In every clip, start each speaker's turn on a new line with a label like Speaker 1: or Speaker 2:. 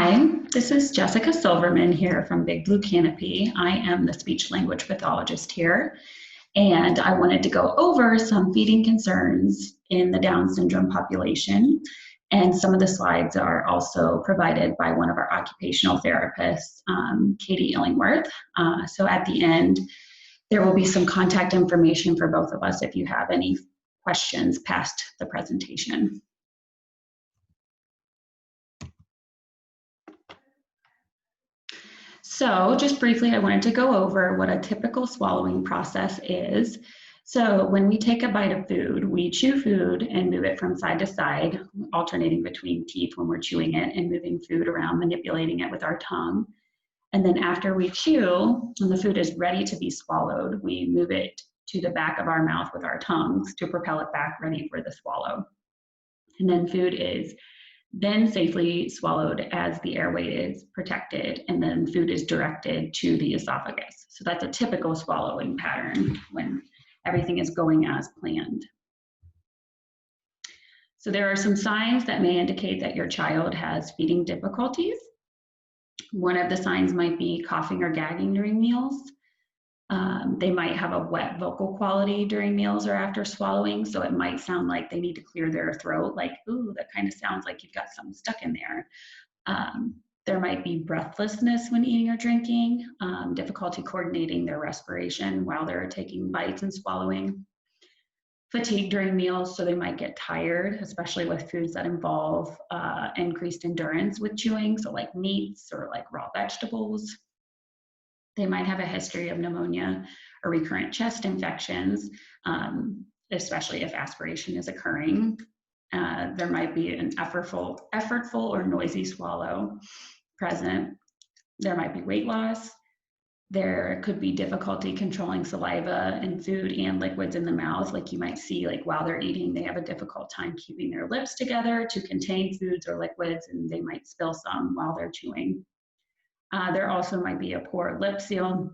Speaker 1: Hi, this is Jessica Silverman here from Big Blue Canopy. I am the speech language pathologist here, and I wanted to go over some feeding concerns in the Down syndrome population. And some of the slides are also provided by one of our occupational therapists, Katie Illingworth. So at the end, there will be some contact information for both of us if you have any questions past the presentation. So just briefly, I wanted to go over what a typical swallowing process is. So when we take a bite of food, we chew food and move it from side to side, alternating between teeth when we're chewing it and moving food around, manipulating it with our tongue. And then after we chew, when the food is ready to be swallowed, we move it to the back of our mouth with our tongues to propel it back ready for the swallow. And then food is then safely swallowed as the airway is protected, and then food is directed to the esophagus. So that's a typical swallowing pattern when everything is going as planned. So there are some signs that may indicate that your child has feeding difficulties. One of the signs might be coughing or gagging during meals. They might have a wet vocal quality during meals or after swallowing, so it might sound like they need to clear their throat, like, ooh, that kind of sounds like you've got something stuck in there. There might be breathlessness when eating or drinking, difficulty coordinating their respiration while they're taking bites and swallowing. Fatigue during meals, so they might get tired, especially with foods that involve increased endurance with chewing, so like meats or like raw vegetables. They might have a history of pneumonia or recurrent chest infections, especially if aspiration is occurring. There might be an effortful or noisy swallow present. There might be weight loss. There could be difficulty controlling saliva and food and liquids in the mouth. Like you might see, like while they're eating, they have a difficult time keeping their lips together to contain foods or liquids, and they might spill some while they're chewing. There also might be a poor lip seal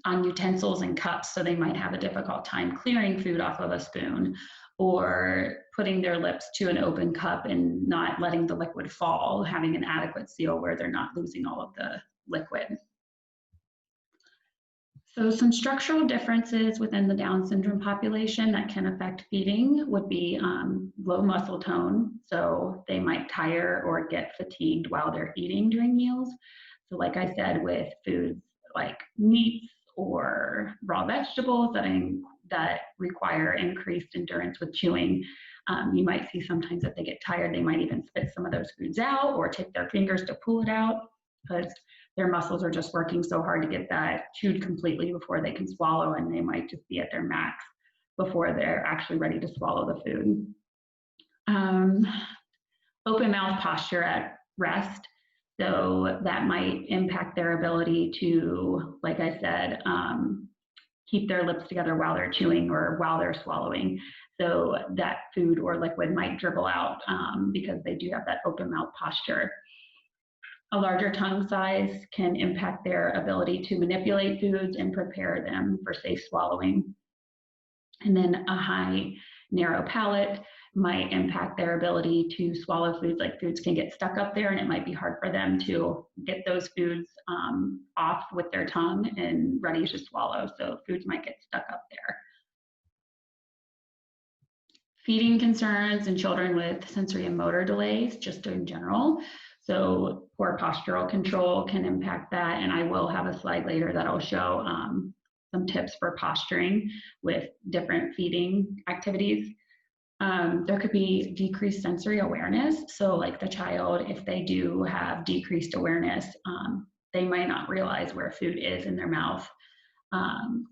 Speaker 1: on utensils and cups, so they might have a difficult time clearing food off of a spoon or putting their lips to an open cup and not letting the liquid fall, having an adequate seal where they're not losing all of the liquid. So some structural differences within the Down syndrome population that can affect feeding would be low muscle tone. So they might tire or get fatigued while they're eating during meals. So like I said, with foods like meats or raw vegetables that require increased endurance with chewing, you might see sometimes that they get tired. They might even spit some of those foods out or take their fingers to pull it out because their muscles are just working so hard to get that chewed completely before they can swallow, and they might just be at their max before they're actually ready to swallow the food. Open mouth posture at rest. So that might impact their ability to, like I said, keep their lips together while they're chewing or while they're swallowing. So that food or liquid might dribble out because they do have that open mouth posture. A larger tongue size can impact their ability to manipulate foods and prepare them for safe swallowing. And then a high, narrow palate might impact their ability to swallow foods. Like foods can get stuck up there and it might be hard for them to get those foods off with their tongue and ready to swallow. So foods might get stuck up there. Feeding concerns in children with sensory and motor delays, just in general. So poor postural control can impact that. And I will have a slide later that'll show some tips for posturing with different feeding activities. There could be decreased sensory awareness. So like the child, if they do have decreased awareness, they might not realize where food is in their mouth,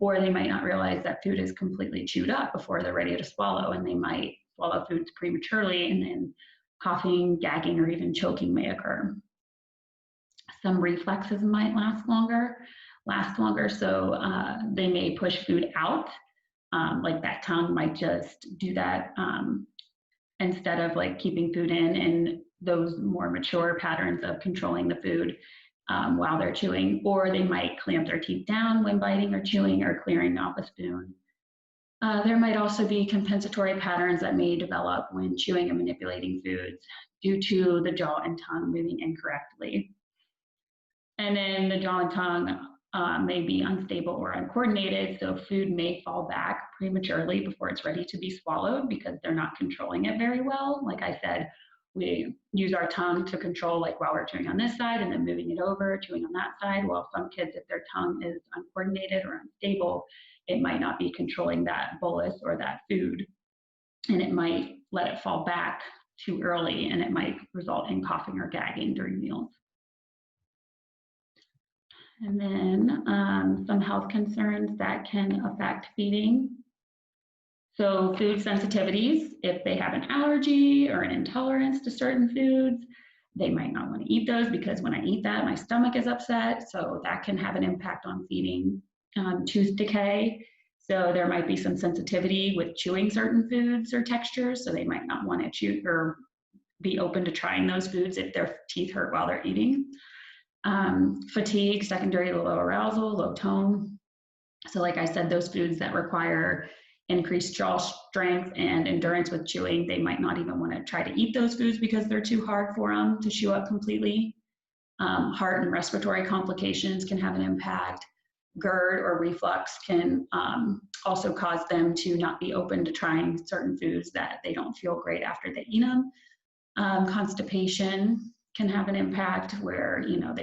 Speaker 1: or they might not realize that food is completely chewed up before they're ready to swallow, and they might swallow foods prematurely, and then coughing, gagging, or even choking may occur. Some reflexes might last longer, so they may push food out. Like that tongue might just do that instead of like keeping food in, and those more mature patterns of controlling the food while they're chewing, or they might clamp their teeth down when biting or chewing or clearing off a spoon. There might also be compensatory patterns that may develop when chewing and manipulating foods due to the jaw and tongue moving incorrectly. And then the jaw and tongue may be unstable or uncoordinated, so food may fall back prematurely before it's ready to be swallowed because they're not controlling it very well. Like I said, we use our tongue to control, like while we're chewing on this side and then moving it over, chewing on that side. Well, some kids, if their tongue is uncoordinated or unstable, it might not be controlling that bolus or that food, and it might let it fall back too early, and it might result in coughing or gagging during meals. And then some health concerns that can affect feeding. So food sensitivities, if they have an allergy or an intolerance to certain foods, they might not want to eat those because when I eat that, my stomach is upset. So that can have an impact on feeding. Tooth decay. So there might be some sensitivity with chewing certain foods or textures. So they might not want to chew or be open to trying those foods if their teeth hurt while they're eating. Fatigue, secondary to low arousal, low tone. So like I said, those foods that require increased jaw strength and endurance with chewing, they might not even want to try to eat those foods because they're too hard for them to chew up completely. Heart and respiratory complications can have an impact. GERD or reflux can also cause them to not be open to trying certain foods that they don't feel great after they eat them. Constipation can have an impact where, you know,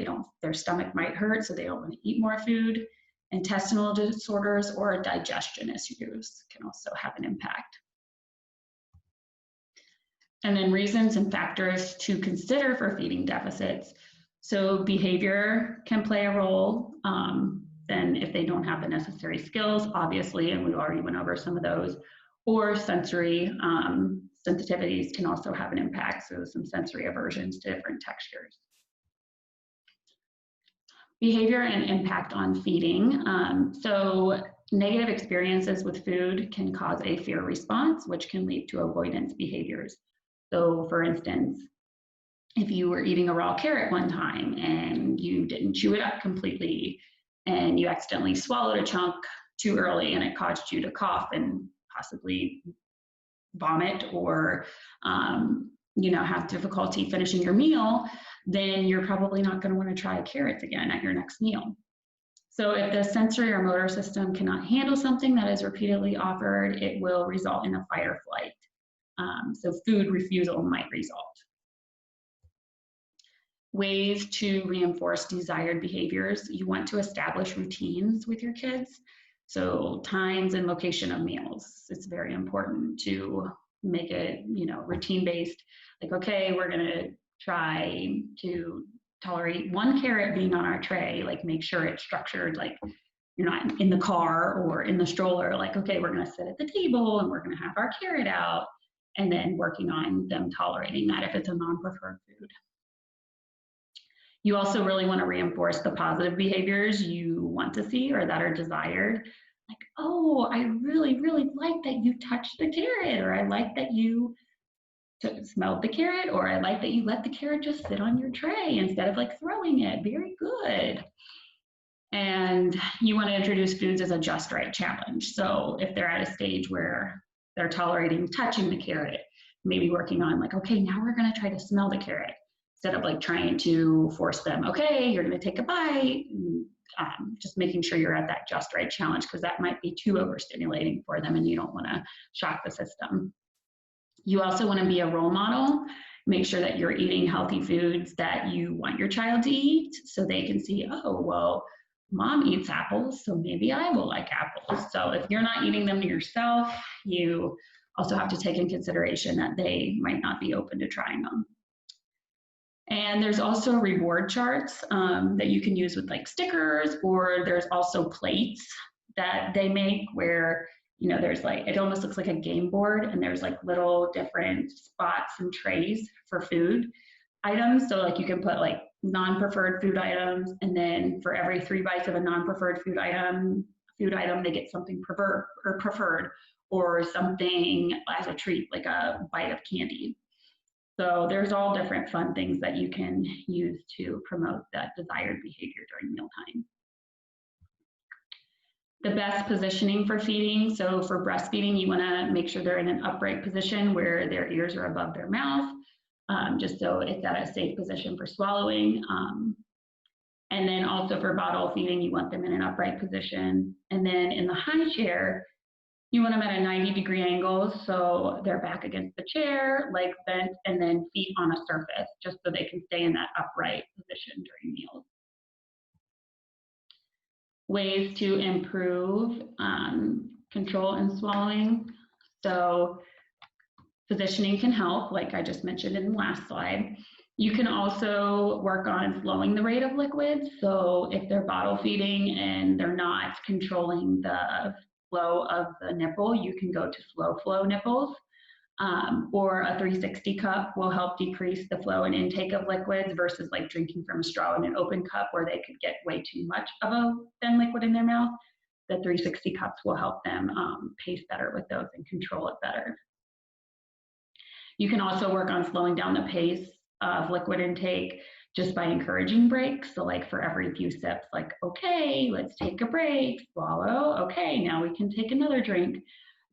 Speaker 1: their stomach might hurt, so they don't want to eat more food. Intestinal disorders or digestion issues can also have an impact. And then reasons and factors to consider for feeding deficits. So behavior can play a role. Then if they don't have the necessary skills, obviously, and we already went over some of those, or sensory sensitivities can also have an impact. So some sensory aversions to different textures. Behavior and impact on feeding. So negative experiences with food can cause a fear response, which can lead to avoidance behaviors. So for instance, if you were eating a raw carrot one time and you didn't chew it up completely and you accidentally swallowed a chunk too early and it caused you to cough and possibly vomit or have difficulty finishing your meal, then you're probably not going to want to try carrots again at your next meal. So if the sensory or motor system cannot handle something that is repeatedly offered, it will result in a fight or flight. So food refusal might result. Ways to reinforce desired behaviors. You want to establish routines with your kids. So times and location of meals. It's very important to make it, routine-based. Like, okay, we're gonna try to tolerate one carrot being on our tray. Like, make sure it's structured. Like, you're not in the car or in the stroller. Like, okay, we're gonna sit at the table and we're gonna have our carrot out, and then working on them tolerating that if it's a non-preferred food. You also really want to reinforce the positive behaviors you want to see or that are desired. Like, oh, I really, really like that you touched the carrot, or I like that you smelled the carrot, or I like that you let the carrot just sit on your tray instead of like throwing it. Very good. And you want to introduce foods as a just right challenge. So if they're at a stage where they're tolerating touching the carrot, maybe working on like, okay, now we're going to try to smell the carrot. Instead of like trying to force them, okay, you're going to take a bite, just making sure you're at that just right challenge, because that might be too overstimulating for them and you don't want to shock the system. You also want to be a role model. Make sure that you're eating healthy foods that you want your child to eat, so they can see, oh, well, mom eats apples, so maybe I will like apples. So if you're not eating them yourself, you also have to take in consideration that they might not be open to trying them. And there's also reward charts that you can use with like stickers, or there's also plates that they make where, there's like, it almost looks like a game board, and there's like little different spots and trays for food items. So like you can put like non-preferred food items, and then for every 3 bites of a non-preferred food item, they get something preferred or something as a treat, like a bite of candy. So there's all different fun things that you can use to promote that desired behavior during mealtime. The best positioning for feeding. So for breastfeeding, you want to make sure they're in an upright position where their ears are above their mouth, just so it's at a safe position for swallowing. And then also for bottle feeding, you want them in an upright position. And then in the high chair, you want them at a 90-degree angle, so they're back against the chair, legs bent, and then feet on a surface, just so they can stay in that upright position during meals. Ways to improve control and swallowing. So positioning can help, like I just mentioned in the last slide. You can also work on slowing the rate of liquids. So if they're bottle feeding and they're not controlling the flow of the nipple, you can go to slow flow nipples. Or a 360 cup will help decrease the flow and intake of liquids versus like drinking from a straw in an open cup where they could get way too much of a thin liquid in their mouth. The 360 cups will help them pace better with those and control it better. You can also work on slowing down the pace of liquid intake just by encouraging breaks. So like for every few sips, like, okay, let's take a break, swallow, okay, now we can take another drink.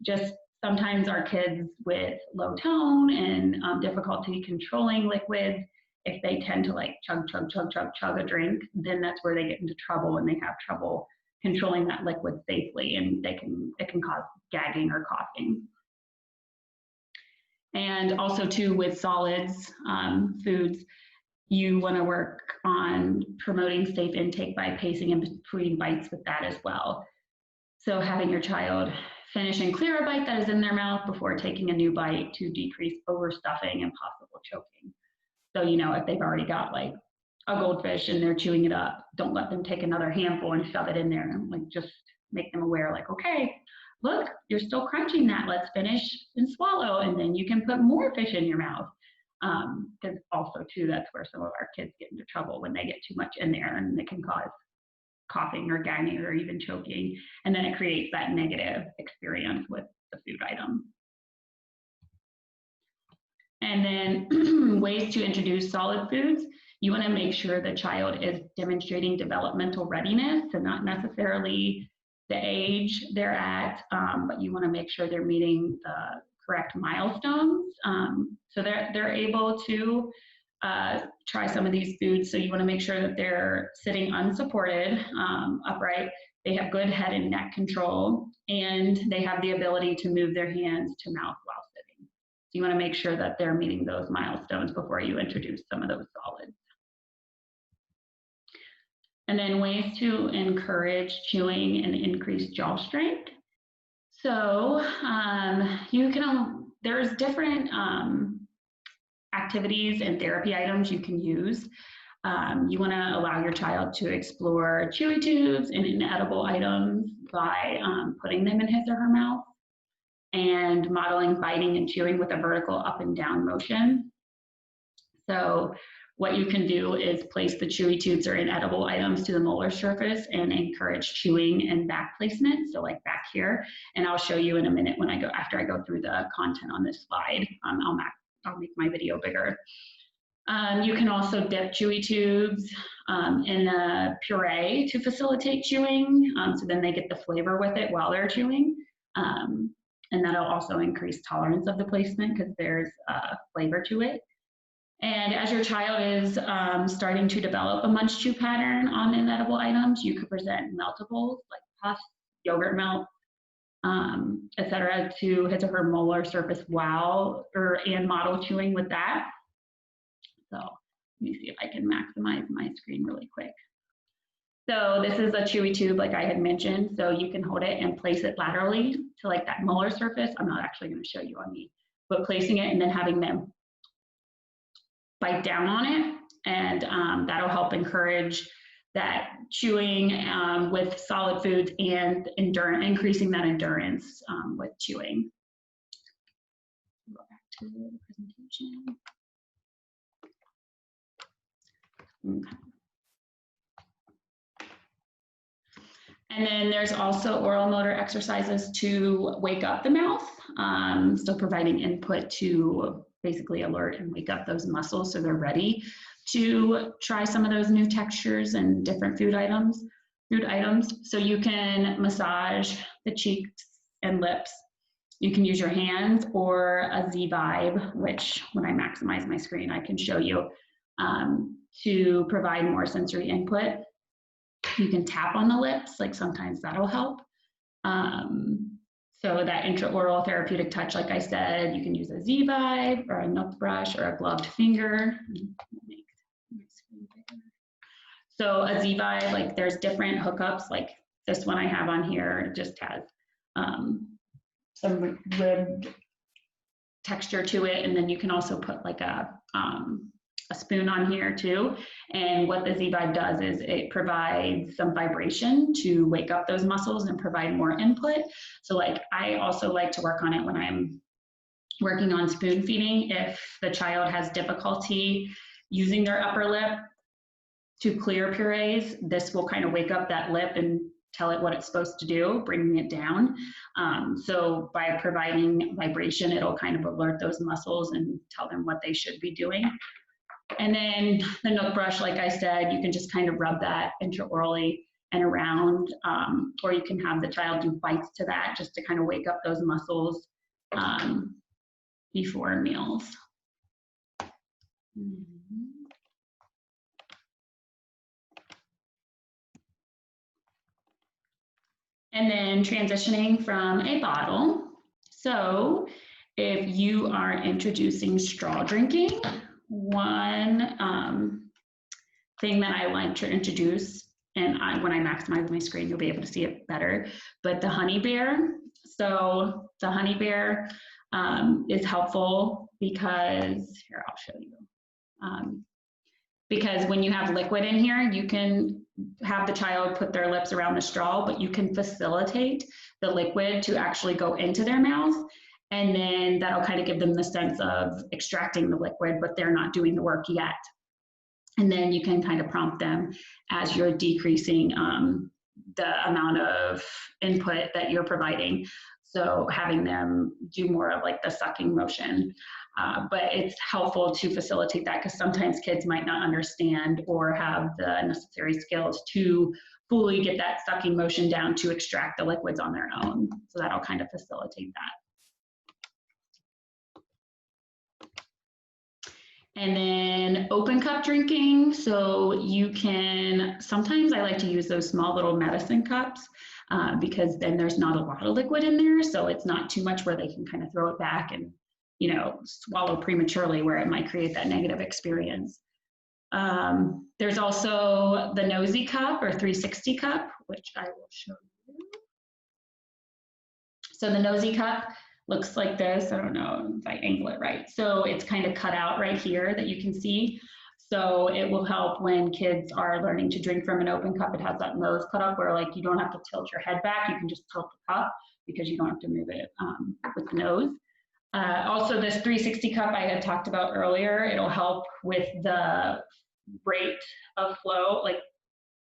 Speaker 1: Just sometimes our kids with low tone and difficulty controlling liquids, if they tend to like chug a drink, then that's where they get into trouble and they have trouble controlling that liquid safely, and it can cause gagging or coughing. And also too with solids foods, you want to work on promoting safe intake by pacing in between bites with that as well. So having your child finish and clear a bite that is in their mouth before taking a new bite to decrease overstuffing and possible choking. So, you know, if they've already got like a goldfish and they're chewing it up, don't let them take another handful and shove it in there. Like just make them aware, like, okay, look, you're still crunching that. Let's finish and swallow, and then you can put more fish in your mouth. Because also too, that's where some of our kids get into trouble when they get too much in there, and it can cause coughing or gagging or even choking, and then it creates that negative experience with the food item. And then ways to introduce solid foods. You want to make sure the child is demonstrating developmental readiness, and not necessarily the age they're at, but you want to make sure they're meeting the correct milestones. So they're able to try some of these foods. So you want to make sure that they're sitting unsupported, upright. They have good head and neck control, and they have the ability to move their hands to mouth while sitting. So you want to make sure that they're meeting those milestones before you introduce some of those solids. And then ways to encourage chewing and increase jaw strength. So there's different activities and therapy items you can use. You want to allow your child to explore chewy tubes and inedible items by putting them in his or her mouth, and modeling biting and chewing with a vertical up and down motion. So what you can do is place the chewy tubes or inedible items to the molar surface and encourage chewing and back placement, so like back here. And I'll show you in a minute when after I go through the content on this slide. I'll make my video bigger. You can also dip chewy tubes in a puree to facilitate chewing, so then they get the flavor with it while they're chewing. And that'll also increase tolerance of the placement because there's flavor to it. And as your child is starting to develop a munch chew pattern on inedible items, you could present meltables like puffs, yogurt melt, etc., to his or her molar surface and model chewing with that. So let me see if I can maximize my screen really quick. So this is a chewy tube like I had mentioned. So you can hold it and place it laterally to like that molar surface. I'm not actually going to show you on me, but placing it and then having them bite down on it, and that'll help encourage that chewing with solid foods and increasing that endurance with chewing. Go back to the presentation. Okay. And then there's also oral motor exercises to wake up the mouth, so providing input to basically alert and wake up those muscles so they're ready to try some of those new textures and different food items. food items. So you can massage the cheeks and lips. You can use your hands or a Z-Vibe, which when I maximize my screen, I can show you, to provide more sensory input. You can tap on the lips, like sometimes that'll help. So that intraoral therapeutic touch, like I said, you can use a Z-Vibe or a milk brush or a gloved finger. So a Z-Vibe, like there's different hookups, like this one I have on here just has some ribbed texture to it, and then you can also put like a spoon on here too. And what the Z-Vibe does is it provides some vibration to wake up those muscles and provide more input. So like I also like to work on it when I'm working on spoon feeding. If the child has difficulty using their upper lip to clear purees, this will kind of wake up that lip and tell it what it's supposed to do, bringing it down. So by providing vibration, it'll kind of alert those muscles and tell them what they should be doing. And then the milk brush, like I said, you can just kind of rub that intraorally and around, or you can have the child do bites to that just to kind of wake up those muscles before meals. And then transitioning from a bottle. So if you are introducing straw drinking, one thing that I like to introduce, and when I maximize my screen, you'll be able to see it better, but the honey bear. So the honey bear is helpful because, here, I'll show you. Because when you have liquid in here, you can have the child put their lips around the straw, but you can facilitate the liquid to actually go into their mouth. And then that'll kind of give them the sense of extracting the liquid, but they're not doing the work yet. And then you can kind of prompt them as you're decreasing the amount of input that you're providing. So having them do more of like the sucking motion. But it's helpful to facilitate that because sometimes kids might not understand or have the necessary skills to fully get that sucking motion down to extract the liquids on their own. So that'll kind of facilitate that. And then open cup drinking. So you can, sometimes I like to use those small little medicine cups because then there's not a lot of liquid in there. So it's not too much where they can kind of throw it back and, you know, swallow prematurely where it might create that negative experience. There's also the nosy cup or 360 cup, which I will show you. So the nosy cup looks like this. I don't know if I angle it right. So it's kind of cut out right here that you can see. So it will help when kids are learning to drink from an open cup. It has that nose cut up where like you don't have to tilt your head back. You can just tilt the cup because you don't have to move it with the nose. Also this 360 cup I had talked about earlier, it'll help with the rate of flow. Like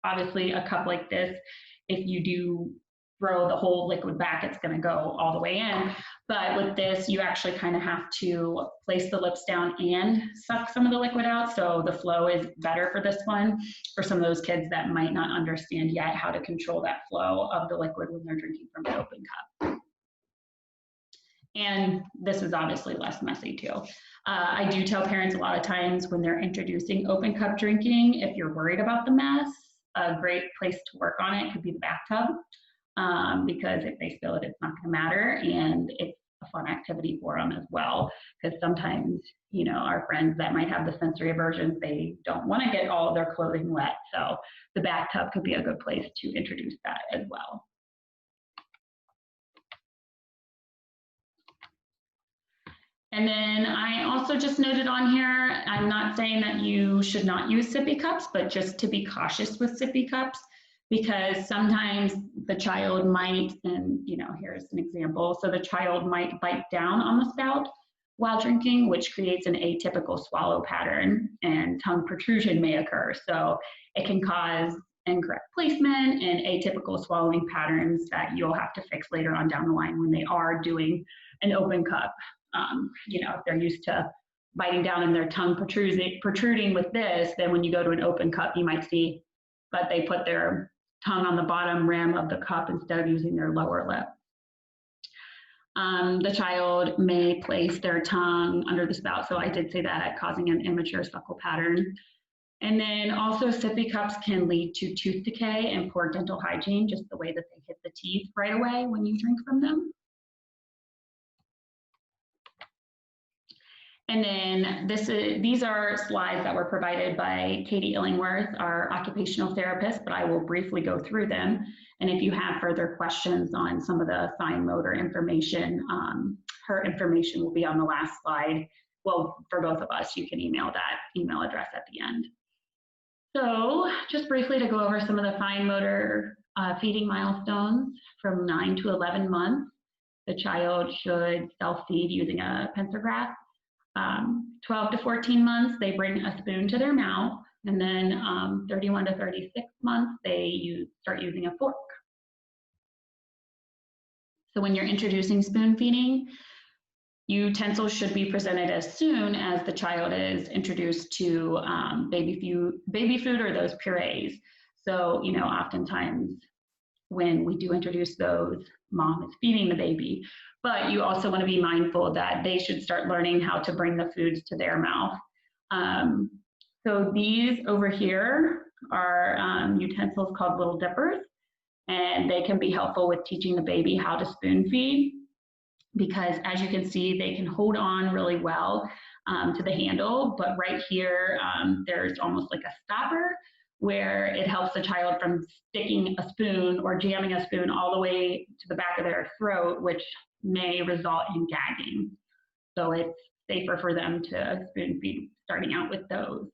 Speaker 1: obviously a cup like this, if you do throw the whole liquid back, it's going to go all the way in. But with this, you actually kind of have to place the lips down and suck some of the liquid out. So the flow is better for this one for some of those kids that might not understand yet how to control that flow of the liquid when they're drinking from an open cup. And this is obviously less messy too. I do tell parents a lot of times when they're introducing open cup drinking, if you're worried about the mess, a great place to work on it could be the bathtub. Because if they spill it, it's not going to matter, and it's a fun activity for them as well. Because sometimes, you know, our friends that might have the sensory aversions, they don't want to get all of their clothing wet. So the bathtub could be a good place to introduce that as well. And then I also just noted on here, I'm not saying that you should not use sippy cups, but just to be cautious with sippy cups. Because sometimes the child might, and you know, here's an example. So the child might bite down on the spout while drinking, which creates an atypical swallow pattern, and tongue protrusion may occur. So it can cause incorrect placement and atypical swallowing patterns that you'll have to fix later on down the line when they are doing an open cup. You know, if they're used to biting down and their tongue protruding with this, then when you go to an open cup, you might see, but they put their tongue on the bottom rim of the cup instead of using their lower lip. The child may place their tongue under the spout, so I did say that, causing an immature suckle pattern. And then also sippy cups can lead to tooth decay and poor dental hygiene, just the way that they hit the teeth right away when you drink from them. And then these are slides that were provided by Katie Illingworth, our occupational therapist, but I will briefly go through them. And if you have further questions on some of the fine motor information, her information will be on the last slide. Well, for both of us, you can email that email address at the end. So just briefly to go over some of the fine motor feeding milestones from 9 to 11 months, the child should self-feed using a pencilgraph. 12 to 14 months, they bring a spoon to their mouth, and then 31 to 36 months, they start using a fork. So when you're introducing spoon feeding, utensils should be presented as soon as the child is introduced to baby food or those purees. So, you know, oftentimes when we do introduce those, mom is feeding the baby, but you also want to be mindful that they should start learning how to bring the foods to their mouth. So these over here are utensils called little dippers, and they can be helpful with teaching the baby how to spoon feed, because as you can see, they can hold on really well to the handle, but right here, there's almost like a stopper where it helps the child from sticking a spoon or jamming a spoon all the way to the back of their throat, which may result in gagging. So it's safer for them to spoon feed starting out with those.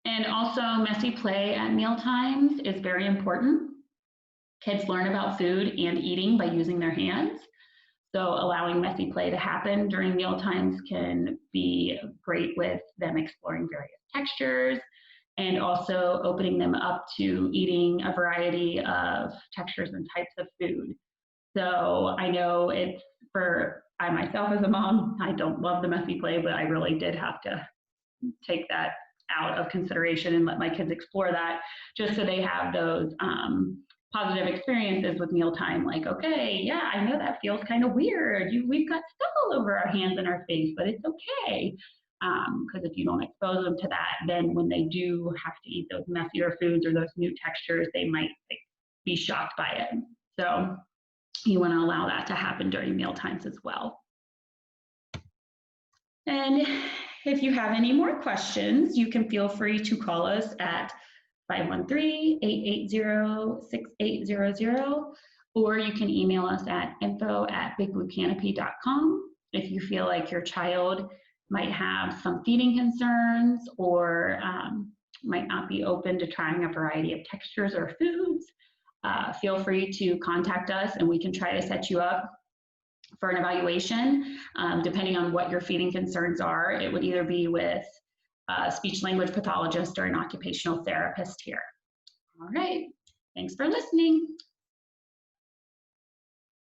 Speaker 1: And also messy play at meal times is very important. Kids learn about food and eating by using their hands. So allowing messy play to happen during meal times can be great with them exploring various textures and also opening them up to eating a variety of textures and types of food. So I know I myself as a mom, I don't love the messy play, but I really did have to take that out of consideration and let my kids explore that, just so they have those positive experiences with mealtime, like, okay, yeah, I know that feels kind of weird. We've got stuff all over our hands and our face, but it's okay. Because if you don't expose them to that, then when they do have to eat those messier foods or those new textures, they might be shocked by it. So you want to allow that to happen during meal times as well. And if you have any more questions, you can feel free to call us at 513-880-6800, or you can email us at info@bigbluecanopy.com if you feel like your child might have some feeding concerns or might not be open to trying a variety of textures or foods. Feel free to contact us and we can try to set you up for an evaluation. Depending on what your feeding concerns are, it would either be with a speech language pathologist or an occupational therapist here. All right, thanks for listening.